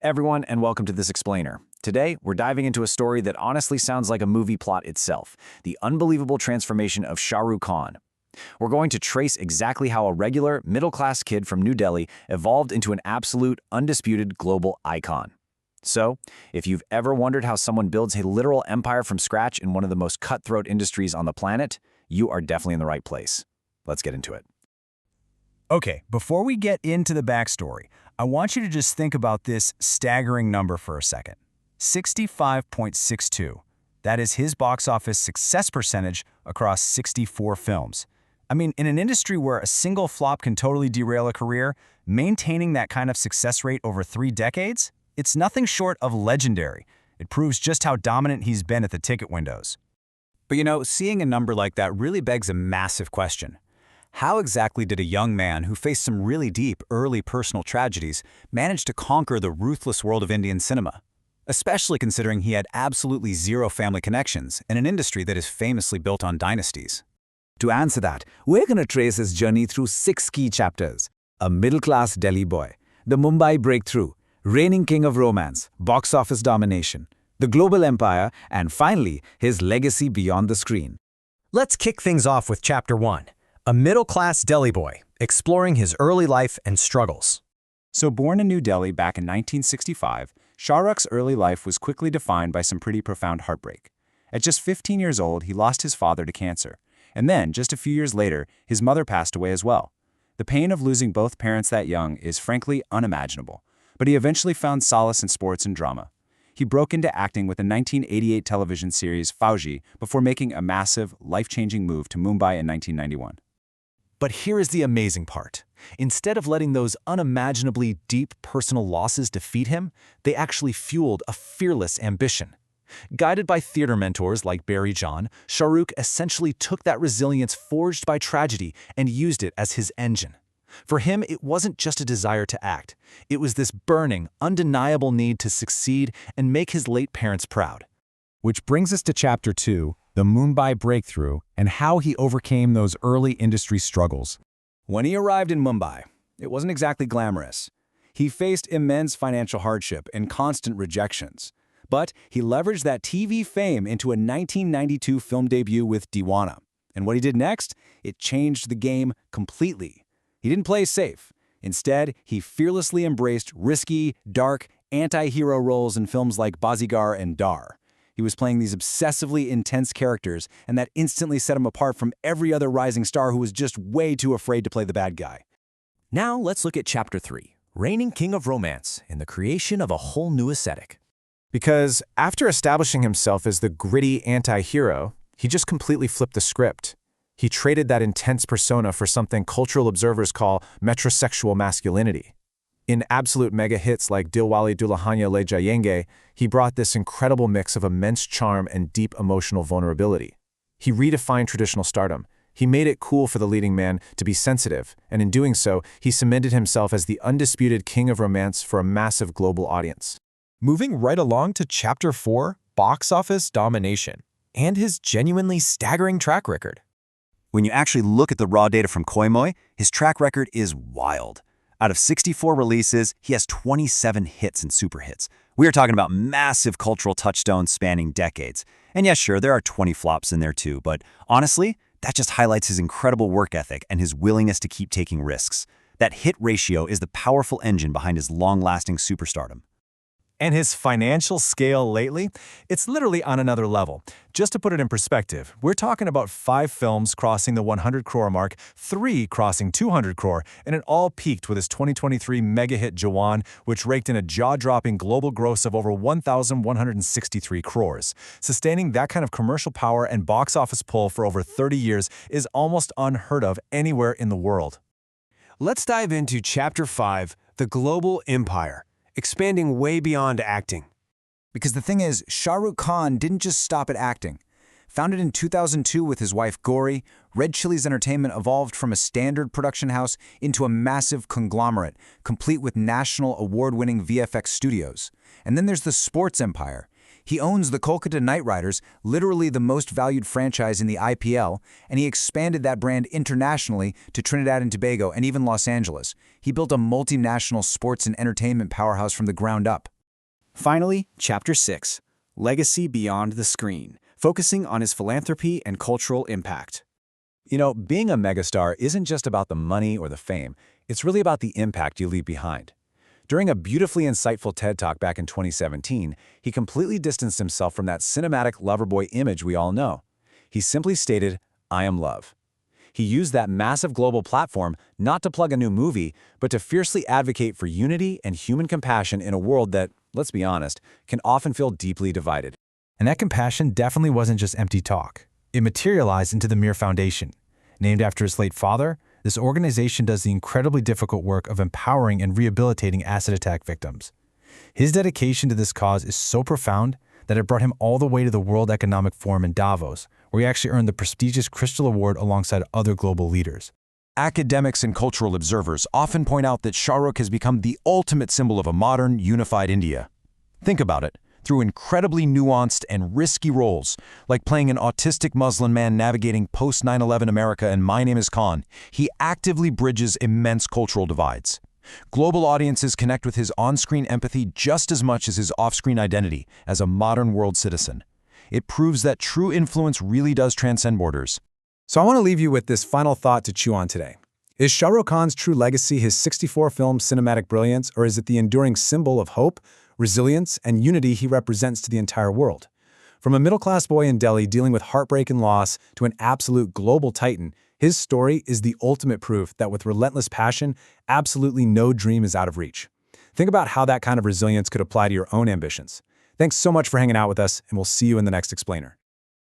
Everyone, and welcome to This Explainer. Today, we're diving into a story that honestly sounds like a movie plot itself, the unbelievable transformation of Shah Rukh Khan. We're going to trace exactly how a regular, middle-class kid from New Delhi evolved into an absolute, undisputed global icon. So, if you've ever wondered how someone builds a literal empire from scratch in one of the most cutthroat industries on the planet, you are definitely in the right place. Let's get into it. Okay, before we get into the backstory, I want you to just think about this staggering number for a second. 65.62. That is his box office success percentage across 64 films. I mean, in an industry where a single flop can totally derail a career, maintaining that kind of success rate over 3 decades, it's nothing short of legendary. It proves just how dominant he's been at the ticket windows. But seeing a number like that really begs a massive question. How exactly did a young man who faced some really deep, early personal tragedies manage to conquer the ruthless world of Indian cinema? Especially considering he had absolutely zero family connections in an industry that is famously built on dynasties. To answer that, we're going to trace his journey through 6 key chapters: a middle-class Delhi boy, the Mumbai breakthrough, reigning king of romance, box office domination, the global empire, and finally, his legacy beyond the screen. Let's kick things off with Chapter 1. A middle-class Delhi boy, exploring his early life and struggles. So born in New Delhi back in 1965, Shah Rukh's early life was quickly defined by some pretty profound heartbreak. At just 15 years old, he lost his father to cancer. And then, just a few years later, his mother passed away as well. The pain of losing both parents that young is frankly unimaginable. But he eventually found solace in sports and drama. He broke into acting with the 1988 television series Fauji before making a massive, life-changing move to Mumbai in 1991. But here is the amazing part. Instead of letting those unimaginably deep personal losses defeat him, they actually fueled a fearless ambition. Guided by theater mentors like Barry John, Shah Rukh essentially took that resilience forged by tragedy and used it as his engine. For him, it wasn't just a desire to act. It was this burning, undeniable need to succeed and make his late parents proud. Which brings us to Chapter 2, the Mumbai breakthrough, and how he overcame those early industry struggles. When he arrived in Mumbai, it wasn't exactly glamorous. He faced immense financial hardship and constant rejections. But he leveraged that TV fame into a 1992 film debut with Deewana. And what he did next? It changed the game completely. He didn't play safe. Instead, he fearlessly embraced risky, dark, anti-hero roles in films like Bazigar and Dar. He was playing these obsessively intense characters, and that instantly set him apart from every other rising star who was just way too afraid to play the bad guy. Now let's look at Chapter 3, Reigning King of Romance and the creation of a whole new aesthetic. Because after establishing himself as the gritty anti-hero, he just completely flipped the script. He traded that intense persona for something cultural observers call metrosexual masculinity. In absolute mega hits like Dilwale Dulhania Le Jayenge, he brought this incredible mix of immense charm and deep emotional vulnerability. He redefined traditional stardom. He made it cool for the leading man to be sensitive, and in doing so, he cemented himself as the undisputed king of romance for a massive global audience. Moving right along to Chapter 4, Box Office Domination, and his genuinely staggering track record. When you actually look at the raw data from Koimoy, his track record is wild. Out of 64 releases, he has 27 hits and super hits. We are talking about massive cultural touchstones spanning decades. And yes, sure, there are 20 flops in there too, but honestly, that just highlights his incredible work ethic and his willingness to keep taking risks. That hit ratio is the powerful engine behind his long-lasting superstardom. And his financial scale lately, it's literally on another level. Just to put it in perspective, we're talking about 5 films crossing the 100 crore mark, 3 crossing 200 crore, and it all peaked with his 2023 mega hit Jawan, which raked in a jaw-dropping global gross of over 1,163 crores. Sustaining that kind of commercial power and box office pull for over 30 years is almost unheard of anywhere in the world. Let's dive into Chapter 5, The Global Empire, expanding way beyond acting. Because the thing is, Shah Rukh Khan didn't just stop at acting. Founded in 2002 with his wife Gauri, Red Chillies Entertainment evolved from a standard production house into a massive conglomerate, complete with national award-winning VFX studios. And then there's the sports empire. He owns the Kolkata Knight Riders, literally the most valued franchise in the IPL, and he expanded that brand internationally to Trinidad and Tobago and even Los Angeles. He built a multinational sports and entertainment powerhouse from the ground up. Finally, Chapter 6, Legacy Beyond the Screen, focusing on his philanthropy and cultural impact. You know, being a megastar isn't just about the money or the fame, it's really about the impact you leave behind. During a beautifully insightful TED Talk back in 2017, he completely distanced himself from that cinematic lover-boy image we all know. He simply stated, "I am love." He used that massive global platform not to plug a new movie, but to fiercely advocate for unity and human compassion in a world that, let's be honest, can often feel deeply divided. And that compassion definitely wasn't just empty talk. It materialized into the Mir Foundation. Named after his late father, this organization does the incredibly difficult work of empowering and rehabilitating acid attack victims. His dedication to this cause is so profound that it brought him all the way to the World Economic Forum in Davos, where he actually earned the prestigious Crystal Award alongside other global leaders. Academics and cultural observers often point out that Shah Rukh has become the ultimate symbol of a modern, unified India. Think about it. Through incredibly nuanced and risky roles, like playing an autistic Muslim man navigating post-9/11 America and My Name is Khan, he actively bridges immense cultural divides. Global audiences connect with his on-screen empathy just as much as his off-screen identity as a modern world citizen. It proves that true influence really does transcend borders. So I want to leave you with this final thought to chew on today. Is Shah Rukh Khan's true legacy his 64-film cinematic brilliance, or is it the enduring symbol of hope, resilience, and unity he represents to the entire world? From a middle-class boy in Delhi dealing with heartbreak and loss to an absolute global titan, his story is the ultimate proof that with relentless passion, absolutely no dream is out of reach. Think about how that kind of resilience could apply to your own ambitions. Thanks so much for hanging out with us, and we'll see you in the next Explainer.